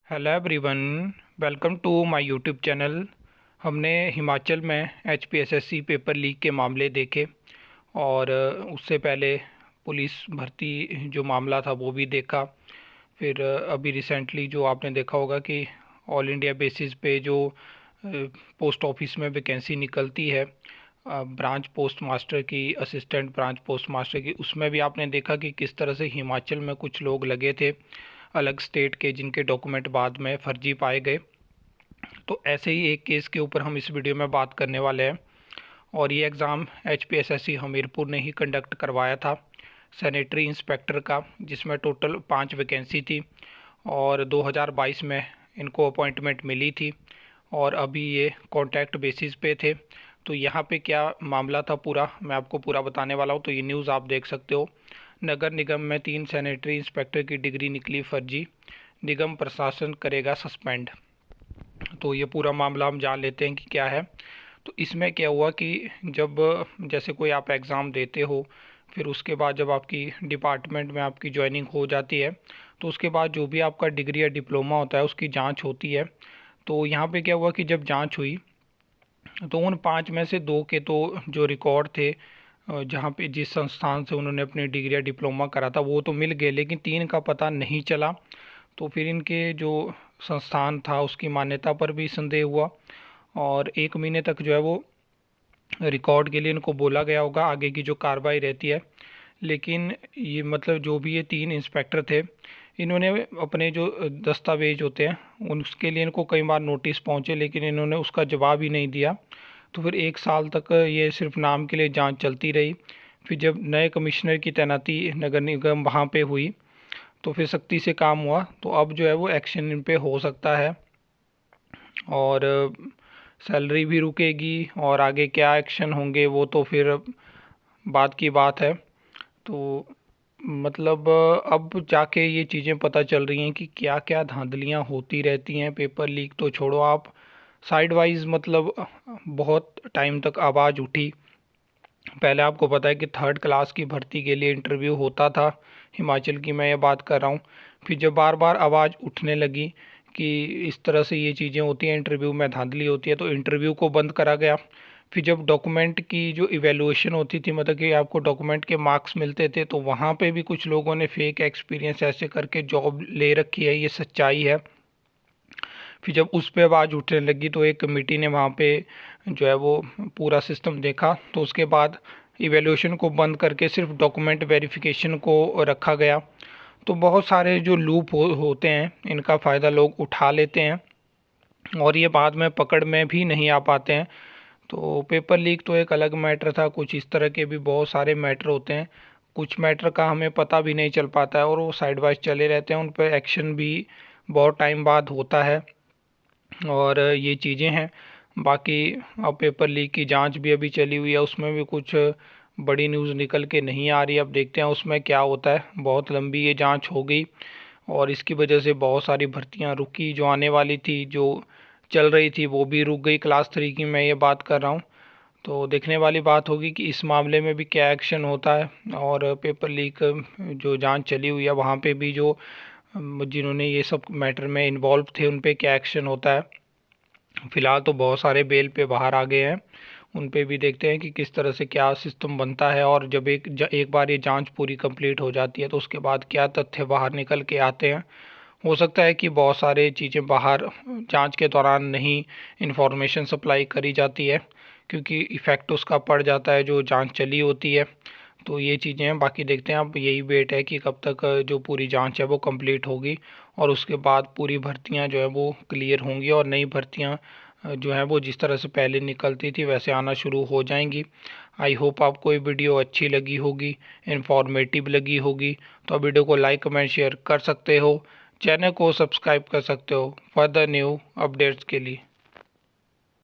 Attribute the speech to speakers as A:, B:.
A: Hello everyone, welcome to my YouTube channel. हमने हिमाचल में HPSSC paper leak के मामले देखे और उससे पहले पुलिस भर्ती जो मामला था वो भी देखा। फिर अभी रिसेंटली जो आपने देखा होगा कि ऑल इंडिया बेसिस पे जो पोस्ट ऑफिस में वैकेंसी निकलती है ब्रांच पोस्ट मास्टर की, असिस्टेंट ब्रांच पोस्ट मास्टर की, उसमें भी आपने देखा कि किस तरह से हिमाचल में कुछ लोग लगे थे अलग स्टेट के, जिनके डॉक्यूमेंट बाद में फर्जी पाए गए। तो ऐसे ही एक केस के ऊपर हम इस वीडियो में बात करने वाले हैं और ये एग्ज़ाम एचपीएसएससी हमीरपुर ने ही कंडक्ट करवाया था सैनिटरी इंस्पेक्टर का, जिसमें टोटल 5 वैकेंसी थी और 2022 में इनको अपॉइंटमेंट मिली थी और अभी ये कॉन्ट्रैक्ट बेसिस पे थे। तो यहाँ पे क्या मामला था पूरा मैं आपको पूरा बताने वाला हूँ। तो ये न्यूज़ आप देख सकते हो। नगर निगम में 3 सैनिटरी इंस्पेक्टर की डिग्री निकली फर्जी, निगम प्रशासन करेगा सस्पेंड। तो ये पूरा मामला हम जान लेते हैं कि क्या है। तो इसमें क्या हुआ कि जब जैसे कोई आप एग्ज़ाम देते हो, फिर उसके बाद जब आपकी डिपार्टमेंट में आपकी ज्वाइनिंग हो जाती है, तो उसके बाद जो भी आपका डिग्री या डिप्लोमा होता है उसकी जांच होती है। तो यहाँ पे क्या हुआ कि जब जांच हुई तो उन 5 में से 2 के तो जो रिकॉर्ड थे जहाँ पे जिस संस्थान से उन्होंने अपनी डिग्री या डिप्लोमा करा था वो तो मिल गए, लेकिन 3 का पता नहीं चला। तो फिर इनके जो संस्थान था उसकी मान्यता पर भी संदेह हुआ और 1 महीने तक जो है वो रिकॉर्ड के लिए इनको बोला गया होगा आगे की जो कार्रवाई रहती है। लेकिन ये मतलब जो भी ये 3 इंस्पेक्टर थे, इन्होंने अपने जो दस्तावेज होते हैं उसके लिए इनको कई बार नोटिस पहुंचे, लेकिन इन्होंने उसका जवाब ही नहीं दिया। तो फिर 1 साल तक ये सिर्फ नाम के लिए जांच चलती रही। फिर जब नए कमिश्नर की तैनाती नगर निगम वहाँ पे हुई तो फिर सख्ती से काम हुआ। तो अब जो है वो एक्शन इन पे हो सकता है और सैलरी भी रुकेगी और आगे क्या एक्शन होंगे वो तो फिर बाद की बात है। तो मतलब अब जाके ये चीज़ें पता चल रही हैं कि क्या क्या धांधलियाँ होती रहती हैं। पेपर लीक तो छोड़ो, आप साइड वाइज मतलब बहुत टाइम तक आवाज़ उठी। पहले आपको पता है कि 3rd क्लास की भर्ती के लिए इंटरव्यू होता था, हिमाचल की मैं ये बात कर रहा हूँ। फिर जब बार बार आवाज़ उठने लगी कि इस तरह से ये चीज़ें होती हैं, इंटरव्यू में धांधली होती है, तो इंटरव्यू को बंद करा गया। फिर जब डॉक्यूमेंट की जो इवैल्यूएशन होती थी, मतलब कि आपको डॉक्यूमेंट के मार्क्स मिलते थे, तो वहाँ पे भी कुछ लोगों ने फेक एक्सपीरियंस ऐसे करके जॉब ले रखी है, ये सच्चाई है। फिर जब उस पर आवाज़ उठने लगी तो एक कमेटी ने वहाँ पे जो है वो पूरा सिस्टम देखा, तो उसके बाद इवैल्यूएशन को बंद करके सिर्फ डॉक्यूमेंट वेरिफिकेशन को रखा गया। तो बहुत सारे जो लूप होते हैं इनका फ़ायदा लोग उठा लेते हैं और ये बाद में पकड़ में भी नहीं आ पाते हैं। तो पेपर लीक तो एक अलग मैटर था, कुछ इस तरह के भी बहुत सारे मैटर होते हैं। कुछ मैटर का हमें पता भी नहीं चल पाता है और वो साइड वाइज चले रहते हैं, उन पर एक्शन भी बहुत टाइम बाद होता है और ये चीज़ें हैं। बाकी अब पेपर लीक की जांच भी अभी चली हुई है, उसमें भी कुछ बड़ी न्यूज़ निकल के नहीं आ रही। अब देखते हैं उसमें क्या होता है। बहुत लंबी ये जांच हो गई और इसकी वजह से बहुत सारी भर्तियां रुकी, जो आने वाली थी, जो चल रही थी वो भी रुक गई। क्लास 3 की मैं ये बात कर रहा हूँ। तो देखने वाली बात होगी कि इस मामले में भी क्या एक्शन होता है और पेपर लीक जो जांच चली हुई है वहाँ पे भी जो जिन्होंने ये सब मैटर में इन्वॉल्व थे उन पे क्या एक्शन होता है। फ़िलहाल तो बहुत सारे बेल पे बाहर आ गए हैं, उन पे भी देखते हैं कि किस तरह से क्या सिस्टम बनता है और जब एक बार ये जांच पूरी कंप्लीट हो जाती है तो उसके बाद क्या तथ्य बाहर निकल के आते हैं। हो सकता है कि बहुत सारे चीज़ें बाहर जांच के दौरान नहीं इंफॉर्मेशन सप्लाई करी जाती है, क्योंकि इफ़ेक्ट उसका पड़ जाता है जो जांच चली होती है। तो ये चीज़ें हैं। बाकी देखते हैं, अब यही वेट है कि कब तक जो पूरी जांच है वो कंप्लीट होगी और उसके बाद पूरी भर्तियां जो है वो क्लियर होंगी और नई भर्तियां जो है वो जिस तरह से पहले निकलती थी वैसे आना शुरू हो जाएंगी। आई होप आपको ये वीडियो अच्छी लगी होगी, इन्फॉर्मेटिव लगी होगी। तो वीडियो को लाइक कमेंट शेयर कर सकते हो, चैनल को सब्सक्राइब कर सकते हो फर्दर न्यू अपडेट्स के लिए।